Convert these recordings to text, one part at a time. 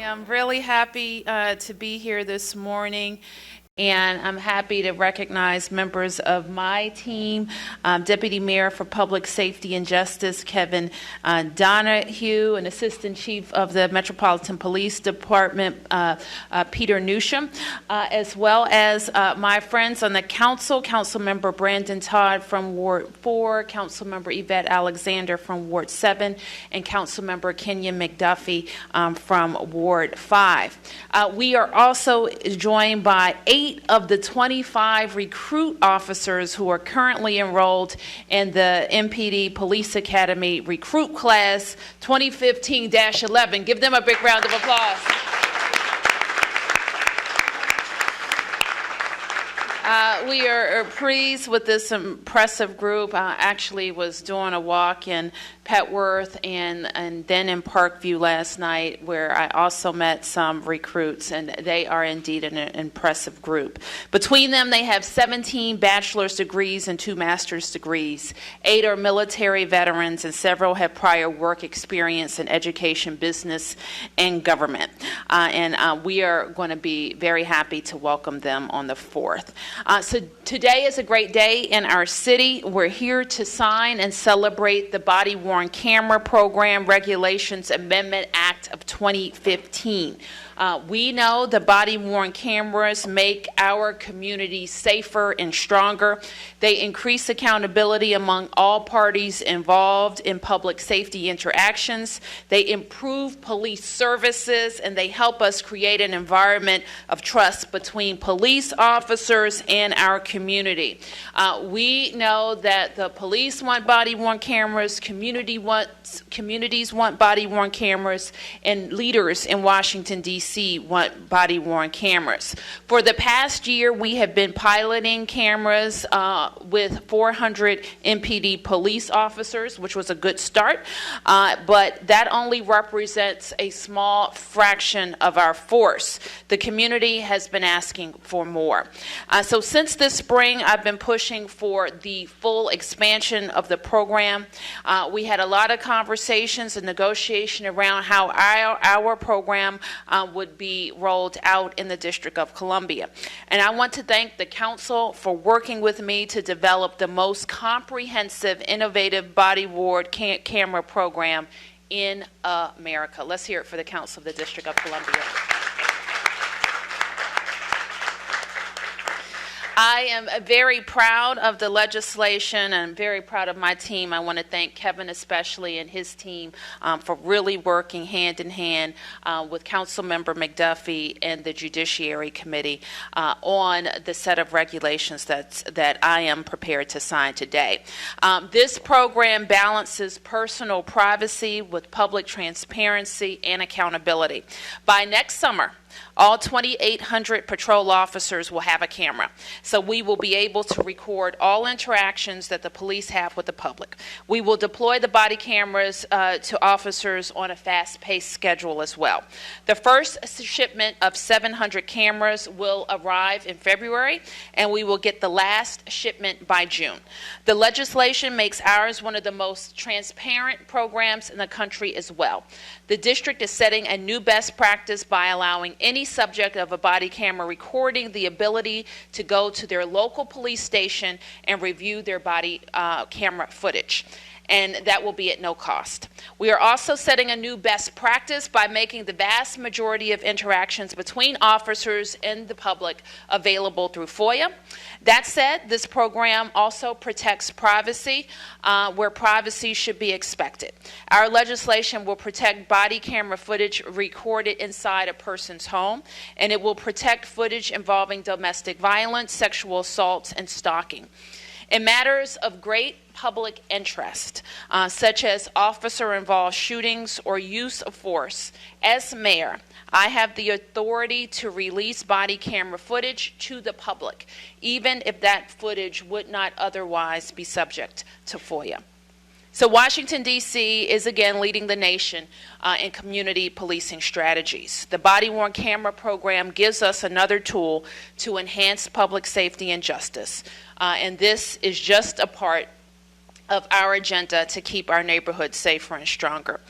am really happy to be here this morning, and I'm happy to recognize members of my team, Deputy Mayor for Public Safety and Justice, Kevin Donahue, and Assistant Chief of the Metropolitan Police Department, Peter Newsham, as well as my friends on the council, Councilmember Brandon Todd from Ward 4, Councilmember Yvette Alexander from Ward 7, and Councilmember Kenya McDuffie from Ward 5. We are also joined by 8 of the 25 recruit officers who are currently enrolled in the MPD Police Academy recruit class 2015-11. Give them a big round of applause. We are pleased with this impressive group. I actually was doing a walk in Petworth and then in Parkview last night, where I also met some recruits, and they are indeed an impressive group. Between them, they have 17 bachelor's degrees and 2 master's degrees. 8 are military veterans, and several have prior work experience in education, business, and government. We are going to be very happy to welcome them on the 4th. So today is a great day in our city. We're here to sign and celebrate the Body-Worn Camera Program Regulations Amendment Act of 2015. We know the body-worn cameras make our community safer and stronger. They increase accountability among all parties involved in public safety interactions. They improve police services, and they help us create an environment of trust between police officers and our community. We know that the police want body-worn cameras, communities want body-worn cameras, and leaders in Washington, D.C. want body-worn cameras. For the past year, we have been piloting cameras with 400 MPD police officers, which was a good start, but that only represents a small fraction of our force. The community has been asking for more. So since this spring, I've been pushing for the full expansion of the program. We had a lot of conversations and negotiation around how our program would be rolled out in the District of Columbia. And I want to thank the council for working with me to develop the most comprehensive, innovative body-worn camera program in America. Let's hear it for the council of the District of Columbia. I am very proud of the legislation, and I'm very proud of my team. I want to thank Kevin especially and his team for really working hand in hand with Councilmember McDuffie and the Judiciary Committee on the set of regulations that I am prepared to sign today. This program balances personal privacy with public transparency and accountability. By next summer, all 2,800 patrol officers will have a camera, so we will be able to record all interactions that the police have with the public. We will deploy the body cameras to officers on a fast-paced schedule as well. The first shipment of 700 cameras will arrive in February, and we will get the last shipment by June. The legislation makes ours one of the most transparent programs in the country as well. The district is setting a new best practice by allowing any subject of a body camera recording the ability to go to their local police station and review their body camera footage. And that will be at no cost. We are also setting a new best practice by making the vast majority of interactions between officers and the public available through FOIA. That said, this program also protects privacy where privacy should be expected. Our legislation will protect body camera footage recorded inside a person's home, and it will protect footage involving domestic violence, sexual assaults, and stalking. In matters of great public interest, such as officer-involved shootings or use of force, as mayor, I have the authority to release body camera footage to the public, even if that footage would not otherwise be subject to FOIA. So Washington, D.C. is again leading the nation in community policing strategies. The body-worn camera program gives us another tool to enhance public safety and justice. And this is just a part of our agenda to keep our neighborhoods safer and stronger.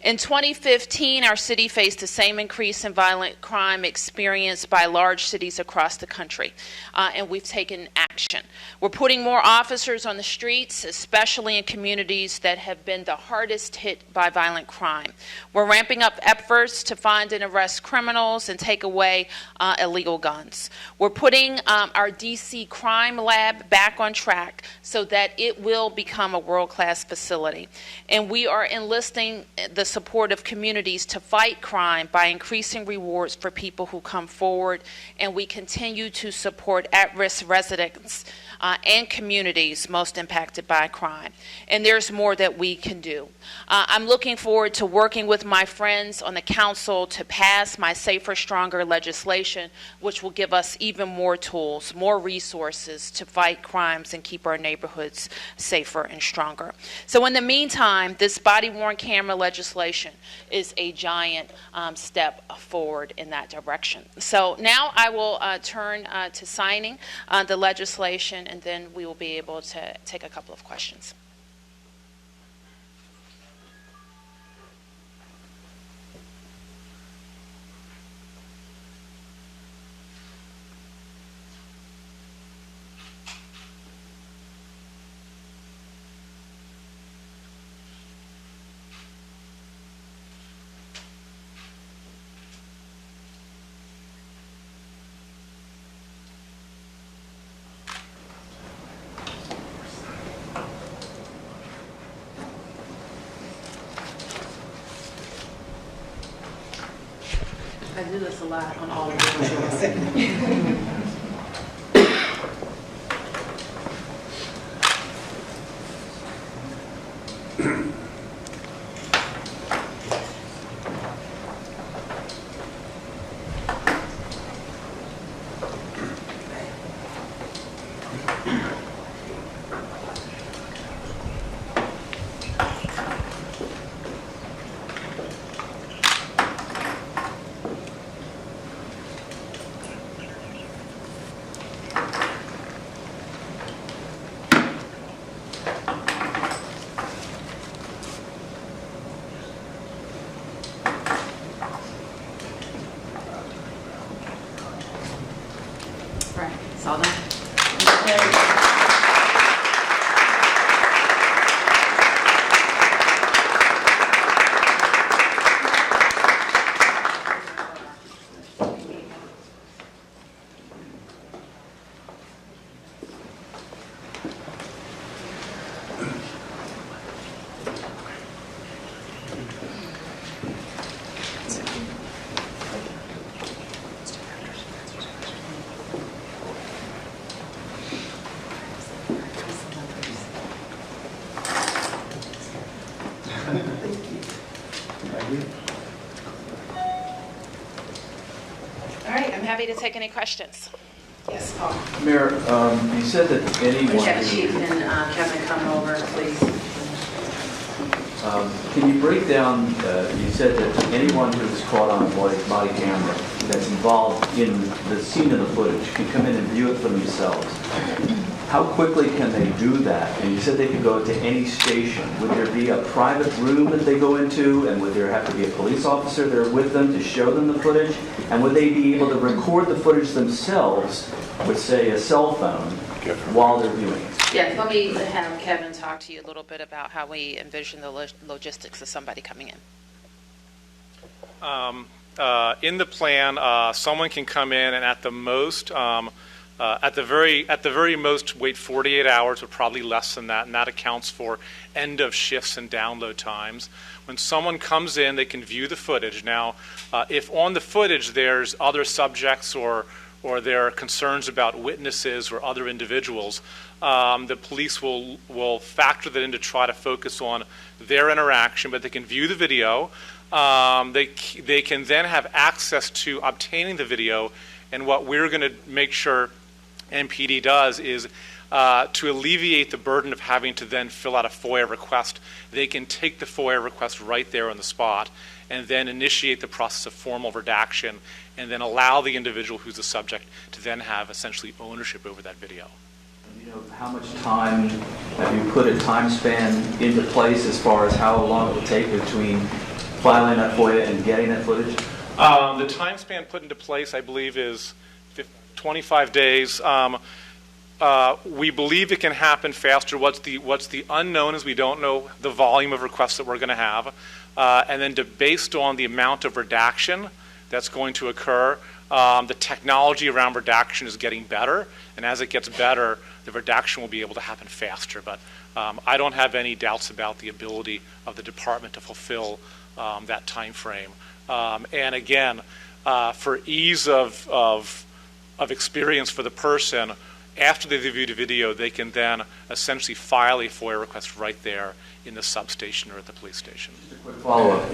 In 2015, our city faced the same increase in violent crime experienced by large cities across the country, and we've taken action. We're putting more officers on the streets, especially in communities that have been the hardest hit by violent crime. We're ramping up efforts to find and arrest criminals and take away illegal guns. We're putting our DC crime lab back on track so that it will become a world-class facility. And we are enlisting the support of communities to fight crime by increasing rewards for people who come forward, and we continue to support at-risk residents and communities most impacted by crime. And there's more that we can do. I'm looking forward to working with my friends on the council to pass my Safer, Stronger legislation, which will give us even more tools, more resources to fight crimes and keep our neighborhoods safer and stronger. So in the meantime, this body-worn camera legislation is a giant step forward in that direction. So now I will turn to signing the legislation, and then we will be able to take a couple of questions. I do this a lot on all of the Saw that? All right, I'm happy to take any questions. Yes, Paul. Mayor, you said that anyone... Chief and Kevin come over, please. Can you break down, you said that anyone who is caught on body camera that's involved in the scene of the footage can come in and view it for themselves. How quickly can they do that? And you said they could go to any station. Would there be a private room that they go into, and would there have to be a police officer there with them to show them the footage? And would they be able to record the footage themselves with, say, a cell phone while they're viewing it? Yes, let me have Kevin talk to you a little bit about how we envision the logistics of somebody coming in. In the plan, someone can come in and at the most, at the very most, wait 48 hours, or probably less than that, and that accounts for end of shifts and download times. When someone comes in, they can view the footage. Now, if on the footage there's other subjects or there are concerns about witnesses or other individuals, the police will factor that in to try to focus on their interaction, but they can view the video. They can then have access to obtaining the video, and what we're going to make sure MPD does is to alleviate the burden of having to then fill out a FOIA request. They can take the FOIA request right there on the spot and then initiate the process of formal redaction and then allow the individual who's the subject to then have essentially ownership over that video. And the You know, how much time have you put a time span into place as far as how long it will take between filing that FOIA and getting that footage? The time span put into place, I believe, is 25 days. We believe it can happen faster. What's the unknown is we don't know the volume of requests that we're going to have. And then based on the amount of redaction that's going to occur, the technology around redaction is getting better. And as it gets better, the redaction will be able to happen faster. But I don't have any doubts about the ability of the department to fulfill that time frame. And again, for ease of experience for the person, after they've viewed a video, they can then essentially file a FOIA request right there in the substation or at the police station. Just a quick follow-up.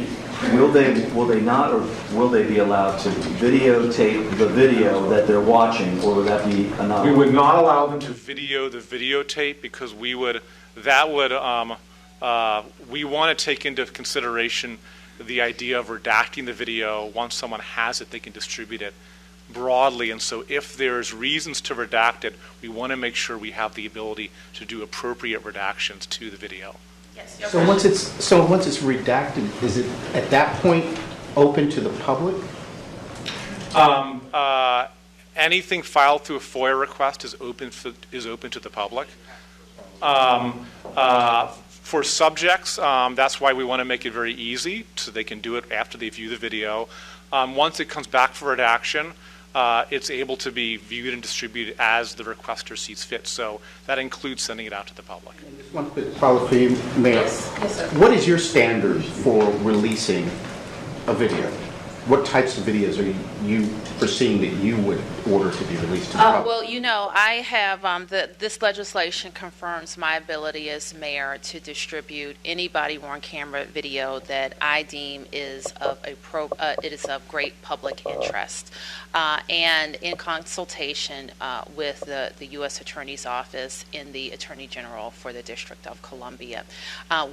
Will they not, or will they be allowed to videotape the video that they're watching, or would that be another? We would not allow them to video the videotape because we want to take into consideration the idea of redacting the video. Once someone has it, they can distribute it broadly, and so if there's reasons to redact it, we want to make sure we have the ability to do appropriate redactions to the video. Yes. So once it's redacted, is it at that point open to the public? Anything filed through a FOIA request is open to the public. For subjects, that's why we want to make it very easy so they can do it after they view the video. Once it comes back for redaction, it's able to be viewed and distributed as the requester sees fit. So that includes sending it out to the public. Just one quick follow-up for you, Mayor. Yes, sir. What is your standard for releasing a video? What types of videos are you foreseeing that you would order to be released to the public? Well, you know, I have this legislation confirms my ability as mayor to distribute any body-worn camera video that I deem is of great public interest, and in consultation with the U.S. Attorney's Office and the Attorney General for the District of Columbia.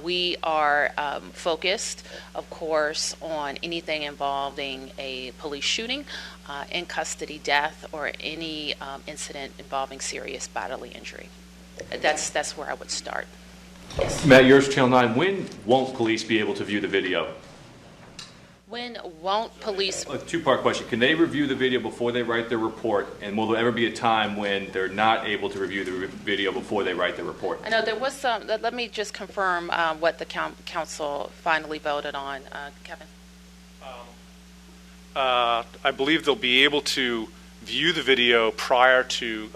We are focused, of course, on anything involving a police shooting, in custody death, or any incident involving serious bodily injury. That's where I would start. Yes. Matt, yours, Channel 9. When won't police be able to view the video? When won't police? A two-part question. Can they review the video before they write their report? And will there ever be a time when they're not able to review the video before they write their report? I know there was some. Let me just confirm what the council finally voted on. Kevin? I believe they'll be able to view the video prior to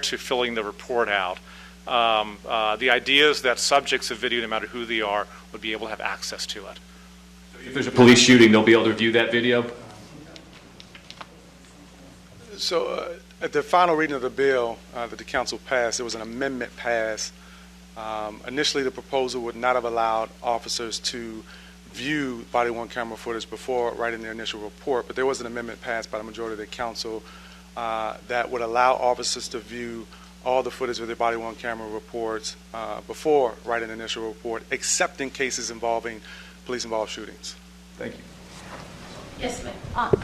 filling the report out. The idea is that subjects of video, no matter who they are, would be able to have access to it. If there's a police shooting, they'll be able to view that video? So at the final reading of the bill that the council passed, there was an amendment passed. Initially, the proposal would not have allowed officers to view body-worn camera footage before writing their initial report, but there was an amendment passed by the majority of the council that would allow officers to view all the footage of their body-worn camera reports before writing an initial report, except in cases involving police-involved shootings. Thank you. Yes, ma'am.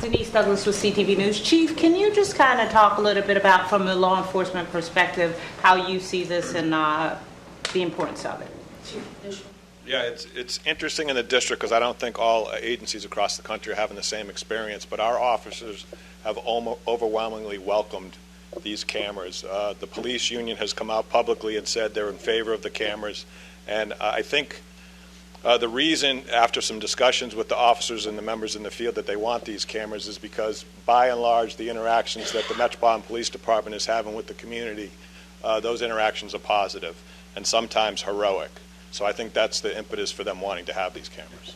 Denise Douglas with CTV News. Chief, can you just kind of talk a little bit about, from a law enforcement perspective, how you see this and the importance of it? Yeah, it's interesting in the district because I don't think all agencies across the country are having the same experience, but our officers have overwhelmingly welcomed these cameras. The police union has come out publicly and said they're in favor of the cameras, and I think the reason, after some discussions with the officers and the members in the field, that they want these cameras is because, by and large, the interactions that the Metropolitan Police Department is having with the community, those interactions are positive and sometimes heroic. So I think that's the impetus for them wanting to have these cameras.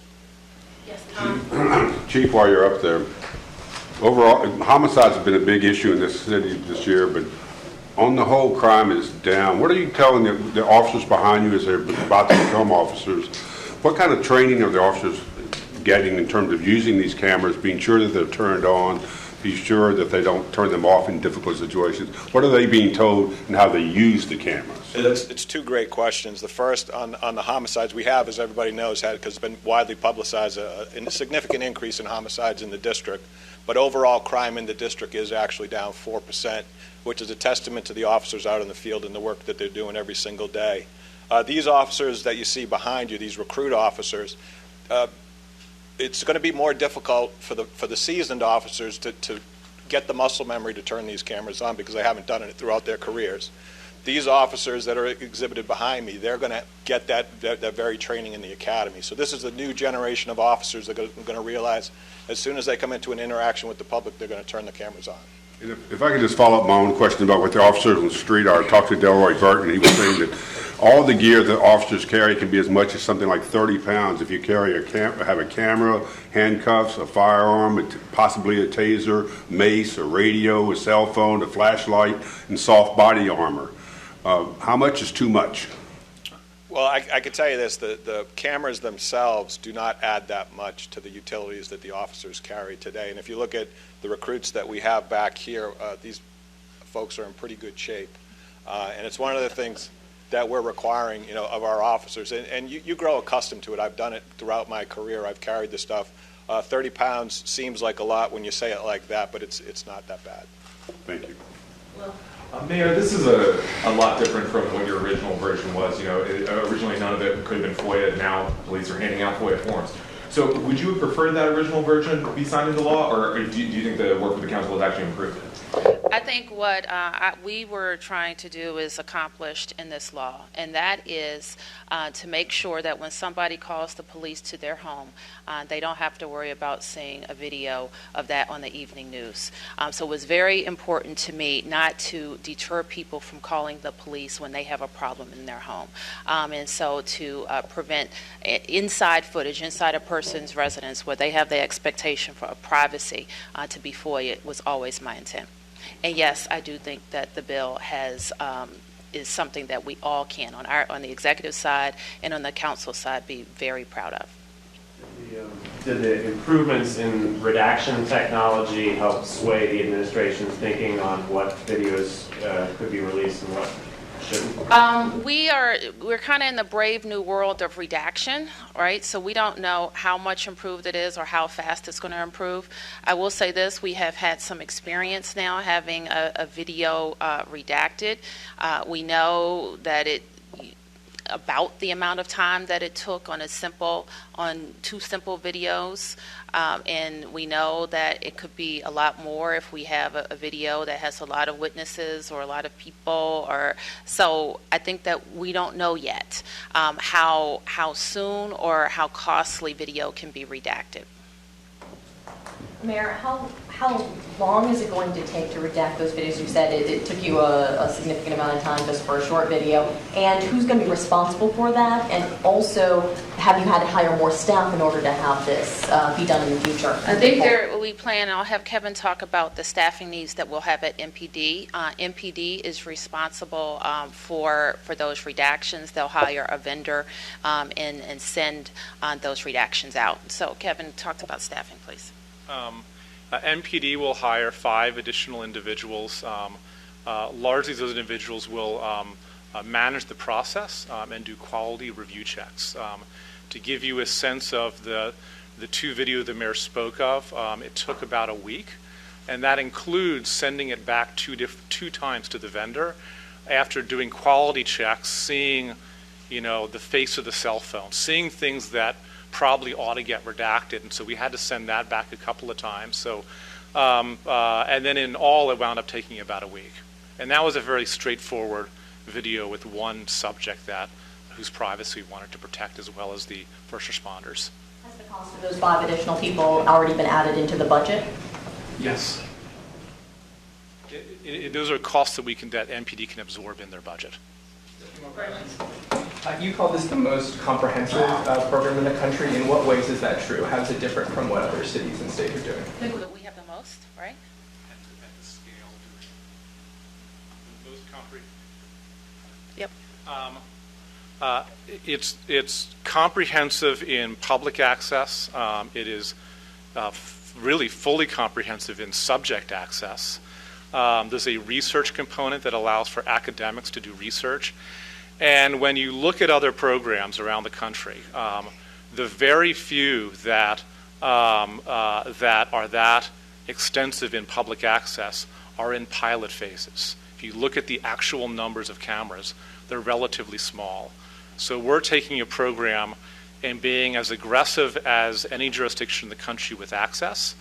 Yes, Tom. Chief, while you're up there, overall, homicides have been a big issue in this city this year, but on the whole, crime is down. What are you telling the officers behind you as they're about to become officers? What kind of training are the officers getting in terms of using these cameras, being sure that they're turned on, be sure that they don't turn them off in difficult situations? What are they being told and how they use the cameras? It's two great questions. The first, on the homicides, we have, as everybody knows, because it's been widely publicized, a significant increase in homicides in the district. But overall crime in the district is actually down 4%, which is a testament to the officers out in the field and the work that they're doing every single day. These officers that you see behind you, these recruit officers, it's going to be more difficult for the seasoned officers to get the muscle memory to turn these cameras on because they haven't done it throughout their careers. These officers that are exhibited behind me, they're going to get that very training in the academy. So this is a new generation of officers that are going to realize as soon as they come into an interaction with the public, they're going to turn the cameras on. If I could just follow up my own question about what the officers on the street are. I talked to Delroy Burton, and he was saying that all the gear that officers carry can be as much as something like 30 pounds. If you carry have a camera, handcuffs, a firearm, possibly a taser, mace, a radio, a cell phone, a flashlight, and soft body armor. How much is too much? Well, I can tell you this, the cameras themselves do not add that much to the utilities that the officers carry today. And if you look at the recruits that we have back here, these folks are in pretty good shape. And it's one of the things that we're requiring, of our officers. And you grow accustomed to it. I've done it throughout my career. I've carried this stuff. 30 pounds seems like a lot when you say it like that, but it's not that bad. Thank you. Well, Mayor, this is a lot different from what your original version was. Originally none of it could have been FOIA. Now police are handing out FOIA forms. So would you have preferred that original version be signed into law, or do you think the work with the council has actually improved it? I think what we were trying to do is accomplished in this law, and that is to make sure that when somebody calls the police to their home, they don't have to worry about seeing a video of that on the evening news. So it was very important to me not to deter people from calling the police when they have a problem in their home. And so to prevent inside footage, inside a person's residence where they have the expectation for privacy to be FOIA was always my intent. And yes, I do think that the bill has is something that we all can, on the executive side and on the council side, be very proud of. Did the improvements in redaction technology help sway the administration's thinking on what videos could be released and what shouldn't? We're kind of in the brave new world of redaction, right? So we don't know how much improved it is or how fast it's going to improve. I will say this: we have had some experience now having a video redacted. We know that about the amount of time that it took on two simple videos, and we know that it could be a lot more if we have a video that has a lot of witnesses or a lot of people. So I think that we don't know yet how soon or how costly video can be redacted. Mayor, how long is it going to take to redact those videos? You said it took you a significant amount of time just for a short video. And who's going to be responsible for that? And also, have you had to hire more staff in order to have this be done in the future? I think we plan, I'll have Kevin talk about the staffing needs that we'll have at MPD. MPD is responsible for those redactions. They'll hire a vendor and send those redactions out. So Kevin, talk about staffing, please. MPD will hire 5 additional individuals. Largely, those individuals will manage the process and do quality review checks. To give you a sense of the 2 videos the mayor spoke of, it took about a week, and that includes sending it back two times to the vendor after doing quality checks, seeing the face of the cell phone, seeing things that probably ought to get redacted, and so we had to send that back a couple of times. So, and then in all, it wound up taking about a week. And that was a very straightforward video with one subject whose privacy we wanted to protect, as well as the first responders. Has the cost of those 5 additional people already been added into the budget? Yes. Those are costs that MPD can absorb in their budget. You call this the most comprehensive program in the country. In what ways is that true? How is it different from what other cities and states are doing? I think that we have the most, right? At the scale, the most comprehensive. Yep. It's comprehensive in public access. It is really fully comprehensive in subject access. There's a research component that allows for academics to do research. And when you look at other programs around the country, the very few that that are that extensive in public access are in pilot phases. If you look at the actual numbers of cameras, they're relatively small. So we're taking a program and being as aggressive as any jurisdiction in the country with access,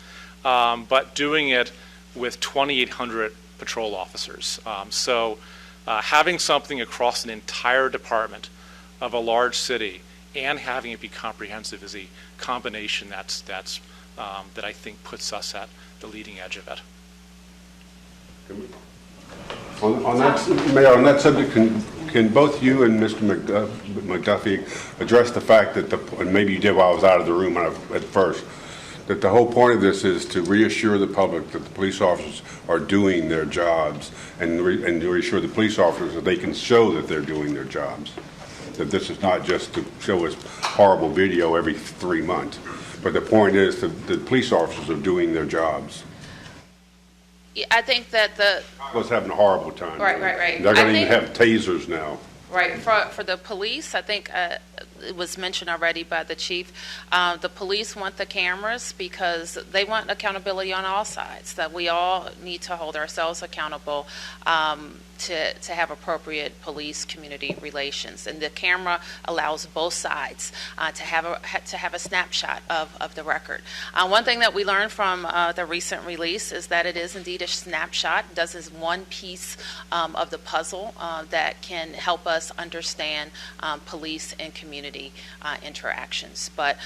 but doing it with 2,800 patrol officers. So having something across an entire department of a large city and having it be comprehensive is a combination that I think puts us at the leading edge of it. Mayor, on that subject, can both you and Mr. McDuffie address the fact that, and maybe you did while I was out of the room at first, that the whole point of this is to reassure the public that the police officers are doing their jobs and to reassure the police officers that they can show that they're doing their jobs. That this is not just to show us horrible video every 3 months, but the point is that the police officers are doing their jobs. I think that the I was having a horrible time. Right. They're going to even have tasers now. Right. For the police, I think it was mentioned already by the chief, the police want the cameras because they want accountability on all sides, that we all need to hold ourselves accountable to have appropriate police-community relations. And the camera allows both sides to have a snapshot of the record. One thing that we learned from the recent release is that it is indeed a snapshot. It does is one piece of the puzzle that can help us understand police and community interactions. But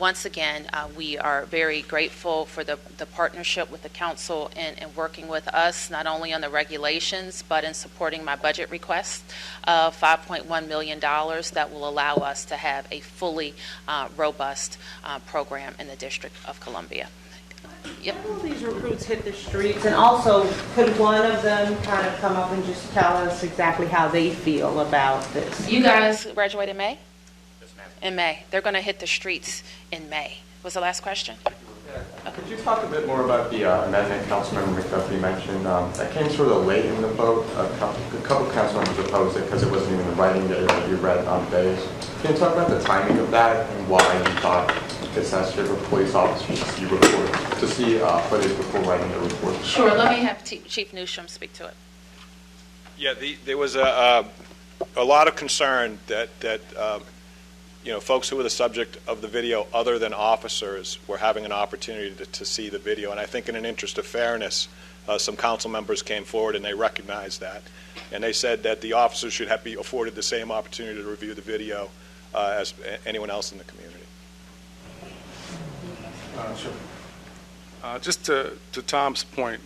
once again, we are very grateful for the partnership with the council and working with us, not only on the regulations, but in supporting my budget request of $5.1 million that will allow us to have a fully robust program in the District of Columbia. Yep. How will these recruits hit the streets? And also, could one of them kind of come up and just tell us exactly how they feel about this? You guys graduate in May? Yes, ma'am. In May. They're going to hit the streets in May. Was the last question? Could you talk a bit more about the amendment Councilmember McDuffie mentioned? That came sort of late in the vote. A couple council members opposed it because it wasn't even the writing that you read on days. Can you talk about the timing of that and why you thought it's necessary for police officers to see footage before writing the report? Sure. Let me have Chief Newsham speak to it. Yeah, there was a lot of concern that folks who were the subject of the video other than officers were having an opportunity to see the video. And I think in an interest of fairness, some council members came forward and they recognized that. And they said that the officers should be afforded the same opportunity to review the video as anyone else in the community. Sure. Just to Tom's point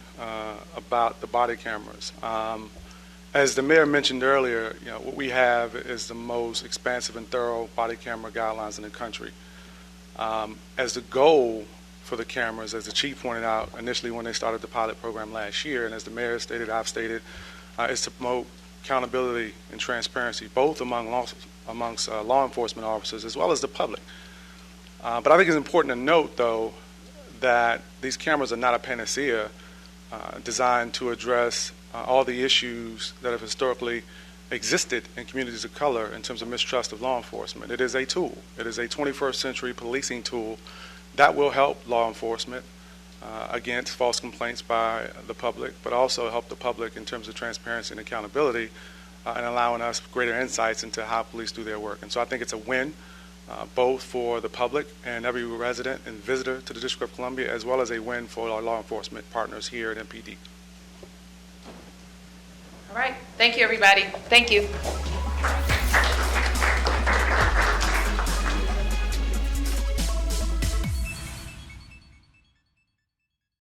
about the body cameras. As the mayor mentioned earlier, what we have is the most expansive and thorough body camera guidelines in the country. As the goal for the cameras, as the chief pointed out initially when they started the pilot program last year, and as the mayor stated, I've stated, is to promote accountability and transparency, both amongst law enforcement officers as well as the public. But I think it's important to note, though, that these cameras are not a panacea designed to address all the issues that have historically existed in communities of color in terms of mistrust of law enforcement. It is a tool. It is a 21st century policing tool that will help law enforcement against false complaints by the public, but also help the public in terms of transparency and accountability and allowing us greater insights into how police do their work. And so I think it's a win both for the public and every resident and visitor to the District of Columbia, as well as a win for our law enforcement partners here at MPD. All right. Thank you, everybody. Thank you.